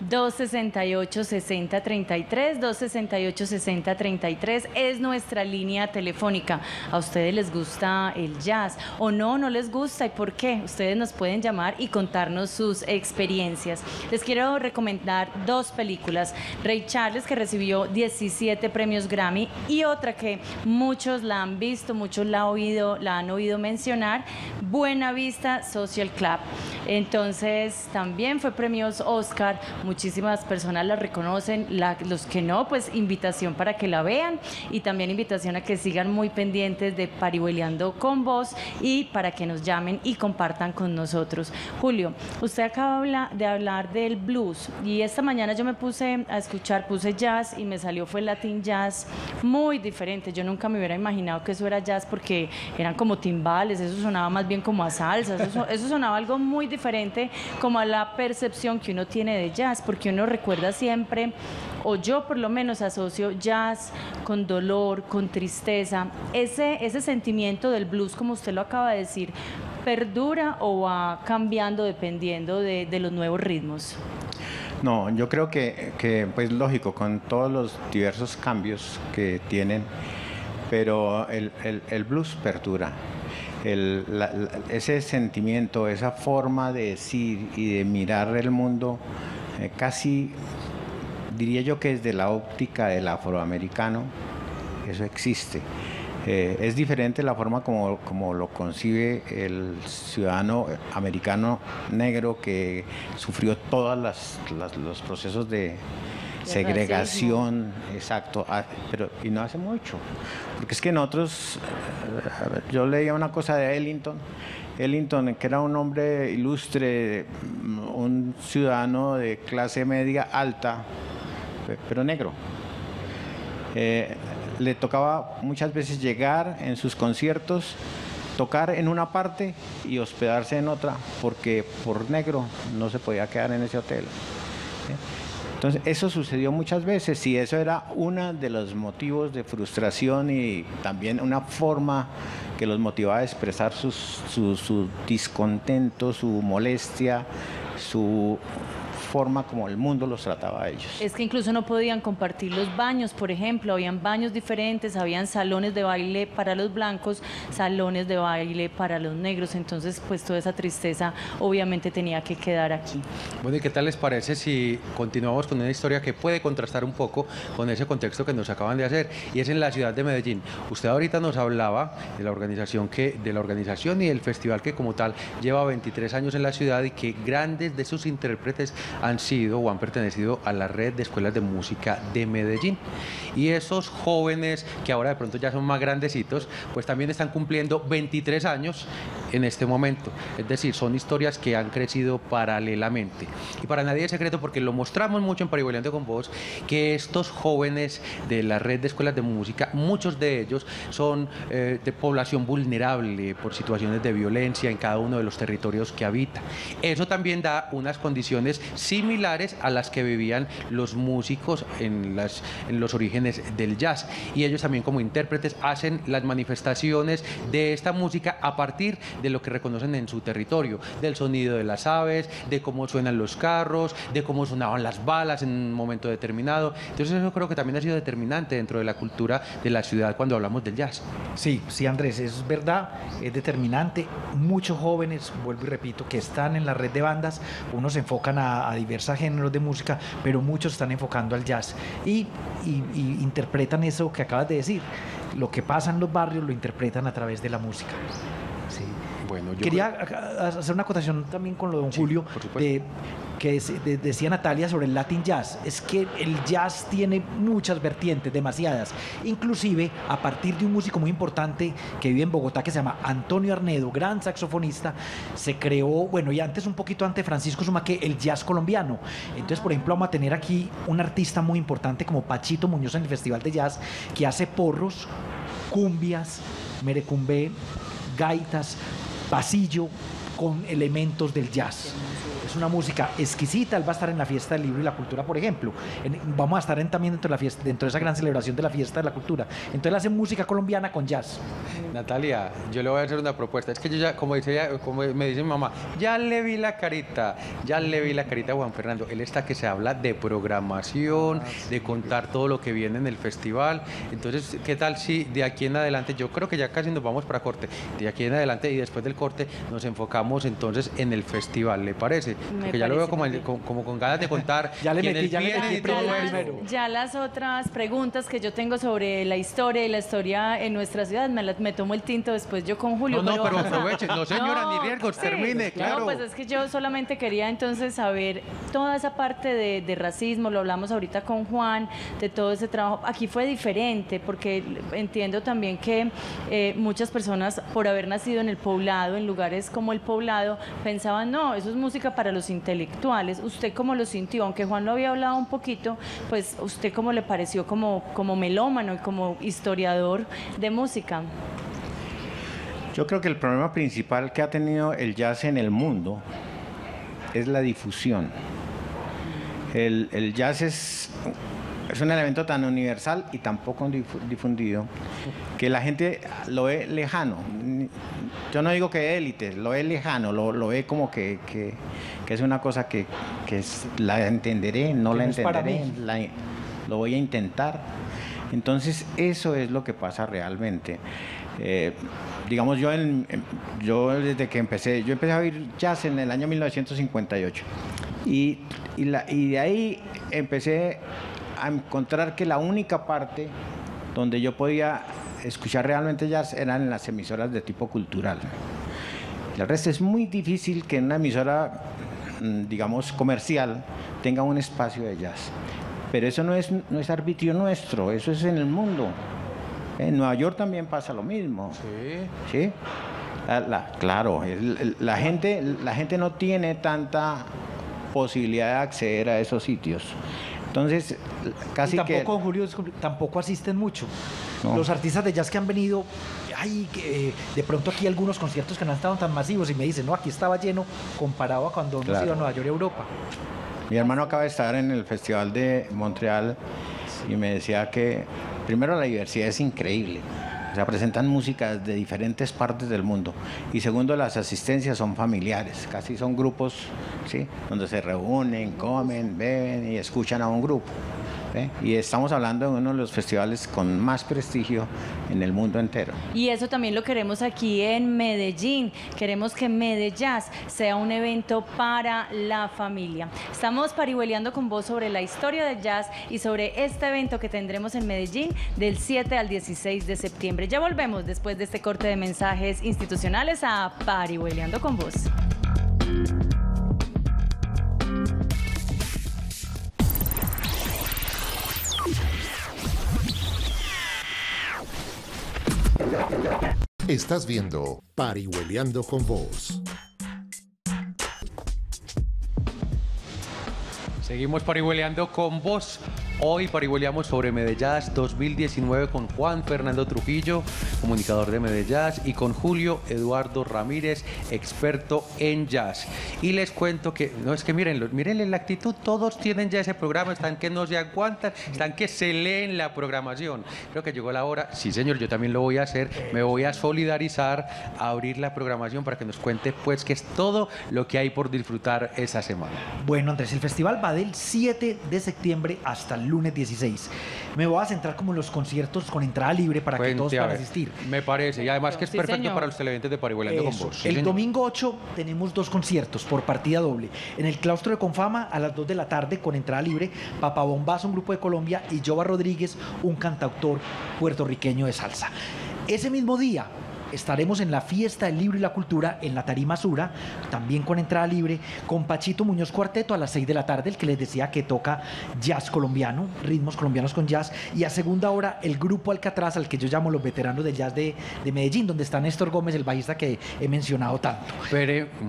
268-6033, 268-6033 es nuestra línea telefónica. ¿A ustedes les gusta el jazz o no les gusta y por qué? Ustedes nos pueden llamar y contarnos sus experiencias. Les quiero recomendar dos películas: Ray Charles, que recibió 17 premios Grammy, y otra que muchos la han visto, muchos la han oído mencionar, Buena Vista Social Club. Entonces también fue premios Oscar, muchísimas personas la reconocen, los que no, pues invitación para que la vean, y también invitación a que sigan muy pendientes de Parihueliando con Voz y para que nos llamen y compartan con nosotros. Julio, usted acaba de hablar del blues, y esta mañana yo me puse a escuchar, puse jazz y me salió fue Latin jazz, muy diferente. Yo nunca me hubiera imaginado que eso era jazz, porque eran como timbales, eso sonaba más bien como a salsa, eso sonaba algo muy diferente como a la percepción que uno tiene de jazz, porque uno recuerda siempre, o yo por lo menos asocio jazz con dolor, con tristeza. Ese sentimiento del blues, como usted lo acaba de decir, ¿perdura o va cambiando dependiendo de los nuevos ritmos? No, yo creo que, pues lógico, con todos los diversos cambios que tienen, pero el blues perdura. Ese sentimiento, esa forma de decir y de mirar el mundo, casi diría yo que desde la óptica del afroamericano, eso existe. Es diferente la forma como lo concibe el ciudadano americano negro que sufrió todos los procesos de segregación, exacto, pero y no hace mucho, porque es que nosotros, yo leía una cosa de Ellington, que era un hombre ilustre, un ciudadano de clase media alta, pero negro. Le tocaba muchas veces llegar en sus conciertos, tocar en una parte y hospedarse en otra, porque por negro no se podía quedar en ese hotel. Entonces, eso sucedió muchas veces y eso era uno de los motivos de frustración y también una forma que los motivaba a expresar su discontento, su molestia, su forma como el mundo los trataba a ellos. Es que incluso no podían compartir los baños, por ejemplo, habían baños diferentes, habían salones de baile para los blancos, salones de baile para los negros, entonces pues toda esa tristeza obviamente tenía que quedar aquí. Bueno, ¿y qué tal les parece si continuamos con una historia que puede contrastar un poco con ese contexto que nos acaban de hacer? Y es en la ciudad de Medellín. Usted ahorita nos hablaba de la organización y el festival que como tal lleva 23 años en la ciudad y que grandes de sus intérpretes han sido o han pertenecido a la red de escuelas de música de Medellín. Y esos jóvenes que ahora de pronto ya son más grandecitos, pues también están cumpliendo 23 años en este momento. Es decir, son historias que han crecido paralelamente. Y para nadie es secreto, porque lo mostramos mucho en Parihueliando con Vos, que estos jóvenes de la red de escuelas de música, muchos de ellos son de población vulnerable por situaciones de violencia en cada uno de los territorios que habita. Eso también da unas condiciones similares a las que vivían los músicos en los orígenes del jazz, y ellos también como intérpretes hacen las manifestaciones de esta música a partir de lo que reconocen en su territorio, del sonido de las aves, de cómo suenan los carros, de cómo sonaban las balas en un momento determinado. Entonces eso creo que también ha sido determinante dentro de la cultura de la ciudad cuando hablamos del jazz. Sí, Andrés, es verdad, es determinante. Muchos jóvenes, vuelvo y repito, que están en la red de bandas, unos se enfocan a diversos géneros de música, pero muchos están enfocando al jazz y interpretan eso que acabas de decir. Lo que pasa en los barrios lo interpretan a través de la música. Sí. Bueno, Quería hacer una acotación también con lo de don Julio, que decía Natalia sobre el Latin Jazz. Es que el jazz tiene muchas vertientes, demasiadas. Inclusive, a partir de un músico muy importante que vive en Bogotá, que se llama Antonio Arnedo, gran saxofonista, se creó, bueno, y antes, un poquito antes, Francisco Sumaque, el jazz colombiano. Entonces, por ejemplo, vamos a tener aquí un artista muy importante como Pachito Muñoz en el Festival de Jazz, que hace porros, cumbias, merecumbé, gaitas, pasillo con elementos del jazz. Es una música exquisita. Él va a estar en la Fiesta del Libro y la Cultura, por ejemplo. Vamos a estar también dentro de la fiesta, dentro de esa gran celebración de la Fiesta de la Cultura. Entonces él hace música colombiana con jazz. Natalia, yo le voy a hacer una propuesta. Es que yo ya, como me dice mi mamá, ya le vi la carita a Juan Fernando. Él está que se habla de programación, de contar todo lo que viene en el festival. Entonces, ¿qué tal si de aquí en adelante, yo creo que ya casi nos vamos para corte, de aquí en adelante y después del corte nos enfocamos entonces en el festival, ¿le parece? Porque ya lo veo como con ganas de contar. Ya le metí primero. Ya las otras preguntas que yo tengo sobre la historia y la historia en nuestra ciudad, me tomo el tinto después yo con Julio. No, pero aproveche. No, señora, ni riesgos, sí, termine, claro. No, pues es que yo solamente quería entonces saber toda esa parte de racismo, lo hablamos ahorita con Juan, de todo ese trabajo. Aquí fue diferente, porque entiendo también que muchas personas, por haber nacido en el Poblado, en lugares como el Poblado, pensaban, no, eso es música para los intelectuales. ¿Usted cómo lo sintió? Aunque Juan lo había hablado un poquito, pues ¿usted cómo le pareció como melómano y como historiador de música? Yo creo que el problema principal que ha tenido el jazz en el mundo es la difusión. El jazz es es un elemento tan universal y tan poco difundido que la gente lo ve lejano. Yo no digo que élite, lo ve lejano, lo ve como que es una cosa que la entenderé, no la entenderé, lo voy a intentar. Entonces eso es lo que pasa realmente. Digamos, yo desde que empecé a oír jazz en el año 1958 y de ahí empecé a encontrar que la única parte donde yo podía escuchar realmente jazz eran en las emisoras de tipo cultural. El resto es muy difícil que una emisora, digamos, comercial tenga un espacio de jazz. Pero eso no es arbitrio nuestro, eso es en el mundo. En Nueva York también pasa lo mismo. Sí. Claro, la gente no tiene tanta posibilidad de acceder a esos sitios. Entonces, casi tampoco, Julio, tampoco asisten mucho. No. Los artistas de jazz que han venido, de pronto aquí algunos conciertos que no han estado tan masivos y me dicen, no, aquí estaba lleno comparado a cuando hemos ido a Nueva York y Europa. Mi hermano acaba de estar en el Festival de Montreal y me decía que, primero, la diversidad es increíble. O sea, presentan músicas de diferentes partes del mundo. Y segundo, las asistencias son familiares, casi son grupos, ¿sí?, donde se reúnen, comen, beben y escuchan a un grupo. Y estamos hablando de uno de los festivales con más prestigio en el mundo entero. Y eso también lo queremos aquí en Medellín. Queremos que Medjazz sea un evento para la familia. Estamos parihueleando con vos sobre la historia del jazz y sobre este evento que tendremos en Medellín del 7 al 16 de septiembre. Ya volvemos después de este corte de mensajes institucionales a Parihueleando con vos. Estás viendo Parihueleando con Vos. Seguimos parihueleando con vos. Hoy parihueleamos sobre Medjazz 2019 con Juan Fernando Trujillo, comunicador de Medjazz, y con Julio Eduardo Ramírez, experto en jazz. Y les cuento que, no es que mírenle la actitud, todos tienen ya ese programa, están que no se aguantan, están que se leen la programación. Creo que llegó la hora, sí señor, yo también lo voy a hacer, me voy a solidarizar, a abrir la programación para que nos cuente pues qué es todo lo que hay por disfrutar esa semana. Bueno, Andrés, el festival va del 7 de septiembre hasta el lunes 16. Me voy a centrar como en los conciertos con entrada libre para que todos puedan asistir. Me parece, y además que es perfecto para los televidentes de Parihueleando con Vos. El domingo 8 tenemos 2 conciertos por partida doble. En el Claustro de Confama a las 2 de la tarde con entrada libre, Papa Bombazo, un grupo de Colombia, y Jova Rodríguez, un cantautor puertorriqueño de salsa. Ese mismo día estaremos en la Fiesta del Libro y la Cultura en la Tarima Sura, también con entrada libre, con Pachito Muñoz Cuarteto a las 6 de la tarde, el que les decía que toca jazz colombiano, ritmos colombianos con jazz, y a segunda hora el grupo Alcatraz, al que yo llamo los veteranos del jazz de Medellín, donde está Néstor Gómez, el bajista que he mencionado tanto.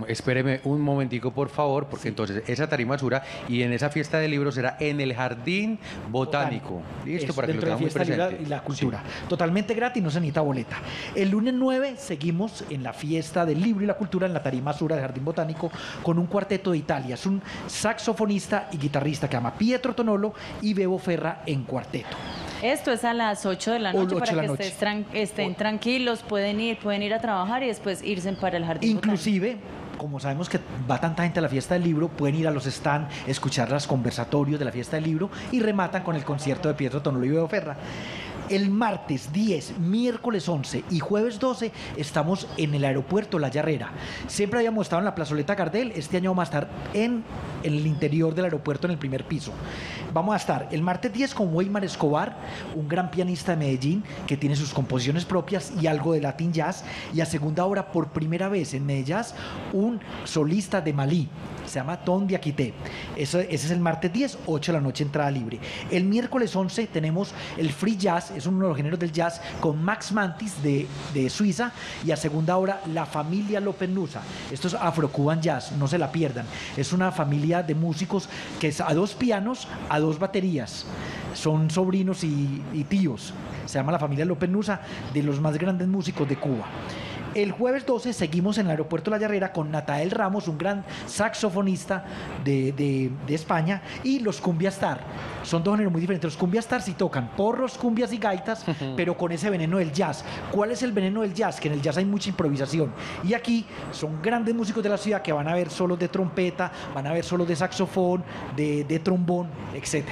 Espéreme un momentico, por favor, porque entonces esa Tarima Sura y en esa Fiesta del Libro será en el Jardín Botánico. Listo, para que lo tengamos muy presente. Y la Cultura. Sí. Totalmente gratis, no se necesita boleta. El lunes 9 seguimos en la Fiesta del Libro y la Cultura en la Tarima Sura del Jardín Botánico con un cuarteto de Italia. Es un saxofonista y guitarrista que se llama Pietro Tonolo y Bebo Ferra en cuarteto. Esto es a las 8 de la noche para que estén tranquilos, pueden ir a trabajar y después irse para el Jardín Inclusive, como sabemos que va tanta gente a la Fiesta del Libro, pueden ir a los stands, escuchar los conversatorios de la Fiesta del Libro y rematan con el concierto de Pietro Tonolo y Bebo Ferra. El martes 10, miércoles 11 y jueves 12 estamos en el aeropuerto La Yarrera. Siempre habíamos estado en la plazoleta Gardel, este año vamos a estar en el interior del aeropuerto, en el primer piso. Vamos a estar el martes 10 con Weimar Escobar, un gran pianista de Medellín que tiene sus composiciones propias y algo de Latin Jazz, y a segunda hora por primera vez en Medjazz un solista de Malí. Se llama Ton Diakité. Ese es el martes 10, 8 de la noche, entrada libre. El miércoles 11 tenemos el Free Jazz, es uno de los géneros del jazz, con Max Mantis de Suiza, y a segunda hora la familia Lopenusa. Esto es Afro-Cuban Jazz, no se la pierdan. Es una familia de músicos que es a 2 pianos, a 2 baterías. Son sobrinos y tíos. Se llama la familia Lopenusa, de los más grandes músicos de Cuba. El jueves 12 seguimos en el aeropuerto La Llarrera con Natael Ramos, un gran saxofonista de España, y los Cumbia Star. Son dos géneros muy diferentes. Los Cumbia Star sí tocan porros, cumbias y gaitas, pero con ese veneno del jazz. ¿Cuál es el veneno del jazz? Que en el jazz hay mucha improvisación. Y aquí son grandes músicos de la ciudad que van a ver solos de trompeta, van a ver solos de saxofón, de trombón, etc.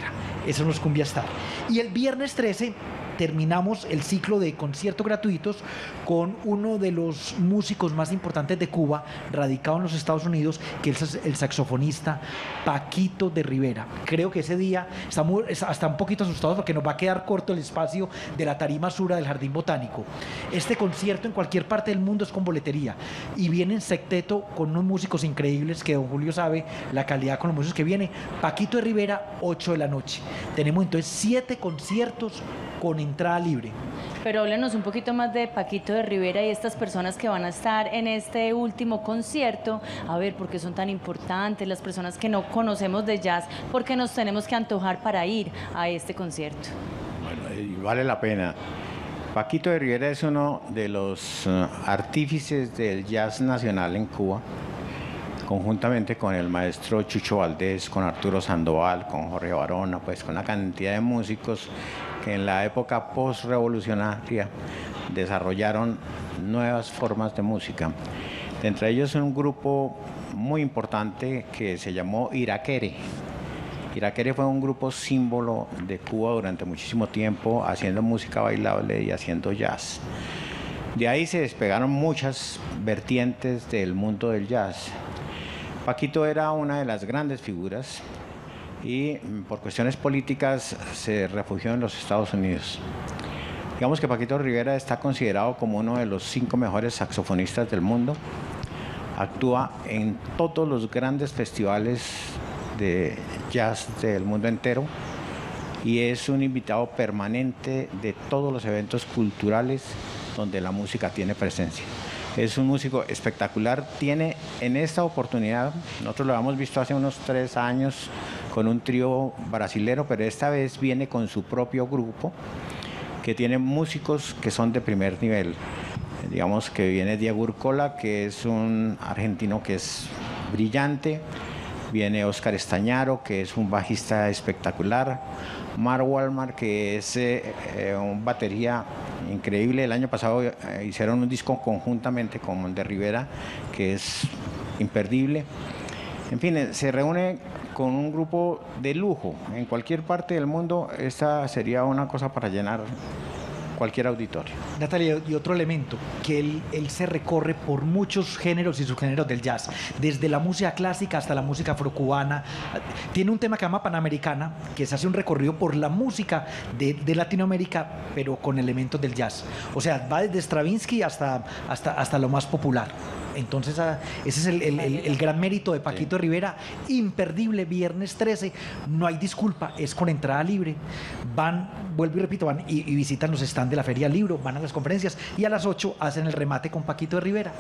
Esos son los Cumbia Star. Y el viernes 13 terminamos el ciclo de conciertos gratuitos con uno de los músicos más importantes de Cuba, radicado en los Estados Unidos, que es el saxofonista Paquito de Rivera. Creo que ese día estamos hasta un poquito asustados porque nos va a quedar corto el espacio de la tarima sur del Jardín Botánico. Este concierto en cualquier parte del mundo es con boletería y viene en secteto con unos músicos increíbles que don Julio sabe la calidad con los músicos que viene. Paquito de Rivera, 8 de la noche. Tenemos entonces 7 conciertos con entrada libre. Pero háblenos un poquito más de Paquito de Rivera y estas personas que van a estar en este último concierto. A ver, ¿por qué son tan importantes las personas que no conocemos de jazz? ¿Por qué nos tenemos que antojar para ir a este concierto? Bueno, y vale la pena. Paquito de Rivera es uno de los artífices del jazz nacional en Cuba, conjuntamente con el maestro Chucho Valdés, con Arturo Sandoval, con Jorge Barona, pues con una cantidad de músicos que en la época post-revolucionaria desarrollaron nuevas formas de música. Entre ellos un grupo muy importante que se llamó Iraquere. Iraquere fue un grupo símbolo de Cuba durante muchísimo tiempo, haciendo música bailable y haciendo jazz. De ahí se despegaron muchas vertientes del mundo del jazz. Paquito era una de las grandes figuras y por cuestiones políticas se refugió en los Estados Unidos. Digamos que Paquito Rivera está considerado como uno de los 5 mejores saxofonistas del mundo. Actúa en todos los grandes festivales de jazz del mundo entero y es un invitado permanente de todos los eventos culturales donde la música tiene presencia. Es un músico espectacular. Tiene en esta oportunidad, nosotros lo habíamos visto hace unos 3 años con un trío brasilero, pero esta vez viene con su propio grupo que tiene músicos que son de primer nivel. Digamos que viene Diego Urcola, que es un argentino que es brillante. Viene Oscar Estañaro, que es un bajista espectacular. Mar Walmar, que es un batería increíble. El año pasado hicieron un disco conjuntamente con el de Rivera, que es imperdible. En fin, se reúne con un grupo de lujo. En cualquier parte del mundo, esta sería una cosa para llenar cualquier auditorio. Natalia, y otro elemento, que él se recorre por muchos géneros y subgéneros del jazz, desde la música clásica hasta la música afrocubana. Tiene un tema que se llama Panamericana, que se hace un recorrido por la música de Latinoamérica, pero con elementos del jazz. O sea, va desde Stravinsky hasta lo más popular. Entonces, ese es el gran mérito de Paquito Rivera. Imperdible, viernes 13, no hay disculpa, es con entrada libre. Van, vuelvo y repito, van y visitan los stands de la Feria del Libro, van a las conferencias y a las 8 hacen el remate con Paquito de Rivera.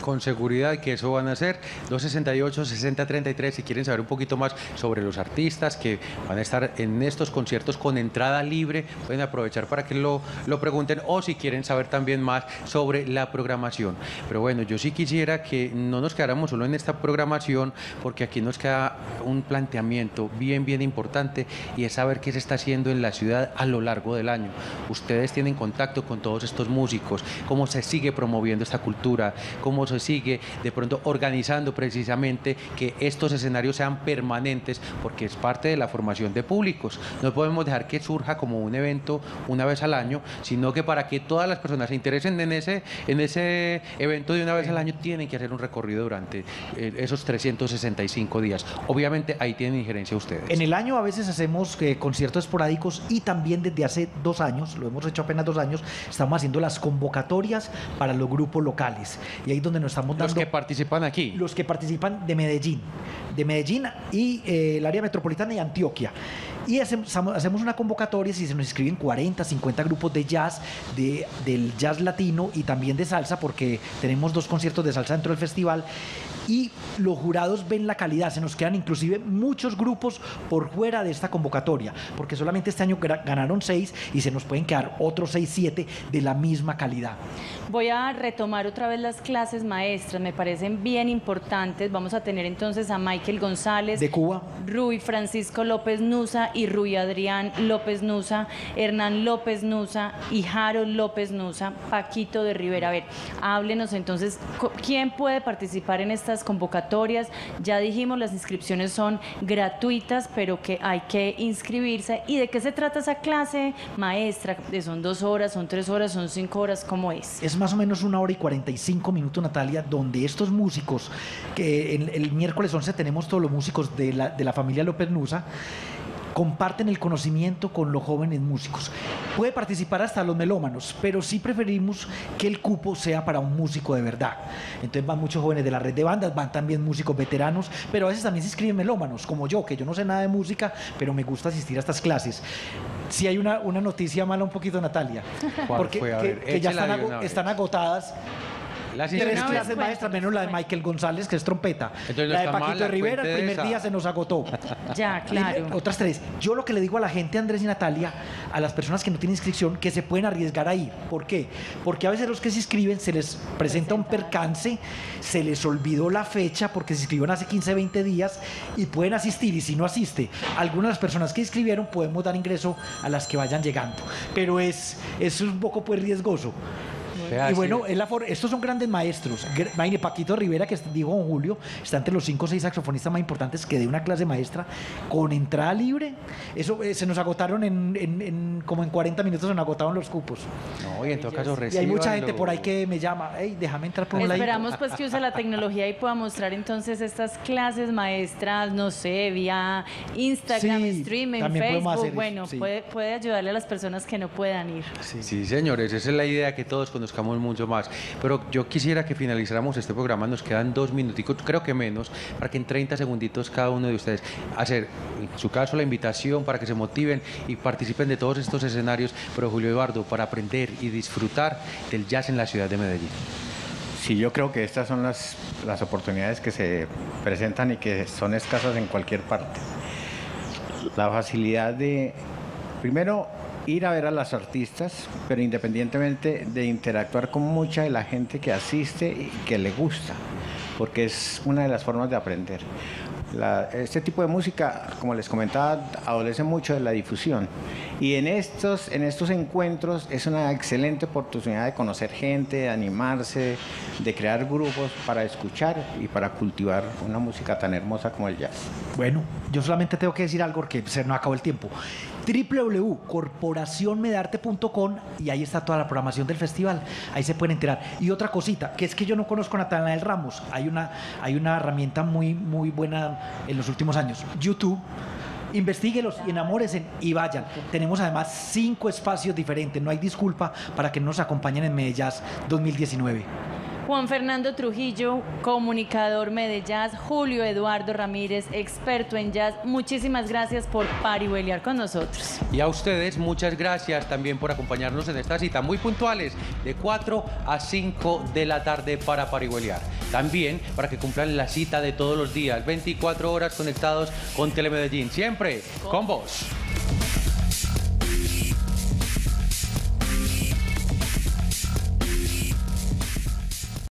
Con seguridad que eso van a hacer. 268-6033, si quieren saber un poquito más sobre los artistas que van a estar en estos conciertos con entrada libre, pueden aprovechar para que lo pregunten, o si quieren saber también más sobre la programación. Pero bueno, yo sí quisiera que no nos quedáramos solo en esta programación, porque aquí nos queda un planteamiento bien importante, y es saber qué se está haciendo en la ciudad a lo largo del año. Ustedes tienen contacto con todos estos músicos, cómo se sigue promoviendo esta cultura, cómo se sigue de pronto organizando precisamente que estos escenarios sean permanentes, porque es parte de la formación de públicos. No podemos dejar que surja como un evento una vez al año, sino que para que todas las personas se interesen en ese evento de una vez al año, tienen que hacer un recorrido durante esos 365 días. Obviamente ahí tienen injerencia ustedes. En el año a veces hacemos conciertos esporádicos, y también desde hace 2 años, lo hemos hecho apenas 2 años, estamos haciendo las convocatorias para los grupos locales. Y ahí es donde nos estamos dando... Los que participan aquí. Los que participan de Medellín y el área metropolitana y Antioquia. Y hacemos una convocatoria, si se nos inscriben 40, 50 grupos de jazz, del jazz latino y también de salsa, porque tenemos 2 conciertos de salsa dentro del festival. y los jurados ven la calidad. Se nos quedan inclusive muchos grupos por fuera de esta convocatoria, porque solamente este año ganaron 6 y se nos pueden quedar otros 6, 7 de la misma calidad. Voy a retomar otra vez las clases maestras, me parecen bien importantes. Vamos a tener entonces a Michael González, De Cuba. Rui Francisco López Nusa y Rui Adrián López Nusa, Hernán López Nusa y Harold López Nusa, Paquito de Rivera. A ver, háblenos entonces, ¿quién puede participar en estas convocatorias? Ya dijimos, las inscripciones son gratuitas, pero que hay que inscribirse. ¿Y de qué se trata esa clase maestra? ¿Son 2 horas, son 3 horas, son 5 horas? ¿Cómo es? Es más o menos 1 hora y 45 minutos, Natalia, donde estos músicos, que el miércoles 11 tenemos todos los músicos de la familia López Nusa, comparten el conocimiento con los jóvenes músicos. Puede participar hasta los melómanos, pero sí preferimos que el cupo sea para un músico de verdad. Entonces van muchos jóvenes de la red de bandas, van también músicos veteranos, pero a veces también se inscriben melómanos, como yo, que yo no sé nada de música, pero me gusta asistir a estas clases. Sí hay una noticia mala un poquito, Natalia, porque que ya están agotadas. Las 3 inscripciones. clases maestras, menos la de Michael González, que es trompeta. Entonces no la de está Paquito mal, de Rivera, el primer esa. día se nos agotó. Ya, claro. Otras 3. Yo lo que le digo a la gente, Andrés y Natalia, a las personas que no tienen inscripción, que se pueden arriesgar a ir. ¿Por qué? Porque a veces los que se inscriben se les presenta un percance, se les olvidó la fecha porque se inscribieron hace 15, 20 días y pueden asistir. Y si no asiste algunas de las personas que inscribieron, podemos dar ingreso a las que vayan llegando. Pero es un poco pues riesgoso. Vea, Y bueno, sí. estos son grandes maestros. Imagine, Paquito Rivera, que dijo don Julio, está entre los 5 o 6 saxofonistas más importantes que de una clase maestra con entrada libre. Eso se nos agotaron como en 40 minutos, se nos agotaron los cupos. No, y en todo caso Y hay mucha gente recíbanlo. por ahí que me llama, hey, déjame entrar por un lado. Esperamos pues que use la tecnología y pueda mostrar entonces estas clases maestras, no sé, vía Instagram, Sí, streaming, también podemos Facebook. hacer eso, Bueno, sí. puede ayudarle a las personas que no puedan ir. Sí, señores, esa es la idea, que todos conozcamos mucho más. Pero yo quisiera que finalizáramos este programa, nos quedan 2 minuticos, creo que menos, para que en 30 segunditos cada uno de ustedes hacer, en su caso, la invitación para que se motiven y participen de todos estos escenarios, pero Julio Eduardo, para aprender y disfrutar del jazz en la ciudad de Medellín. Sí, yo creo que estas son las oportunidades que se presentan y que son escasas en cualquier parte. La facilidad de, primero, ir a ver a las artistas, pero independientemente de interactuar con mucha de la gente que asiste y que le gusta, porque es una de las formas de aprender. Este tipo de música, como les comentaba, adolece mucho de la difusión, y en estos encuentros es una excelente oportunidad de conocer gente, de animarse, de crear grupos para escuchar y para cultivar una música tan hermosa como el jazz. Bueno, yo solamente tengo que decir algo porque se nos acabó el tiempo. www.corporacionmedarte.com, y ahí está toda la programación del festival. Ahí se pueden enterar. Y otra cosita, que es que yo no conozco a Natanael Ramos. Hay una herramienta muy, muy buena en los últimos años. YouTube. Investíguelos y enamórense y vayan. Tenemos además 5 espacios diferentes. No hay disculpa para que nos acompañen en Medellín 2019. Juan Fernando Trujillo, comunicador Medellín, Julio Eduardo Ramírez, experto en jazz, muchísimas gracias por parihuelear con nosotros. Y a ustedes, muchas gracias también por acompañarnos en esta cita, muy puntuales, de 4 a 5 de la tarde para parihuelear. También para que cumplan la cita de todos los días, 24 horas conectados con Telemedellín, siempre con vos.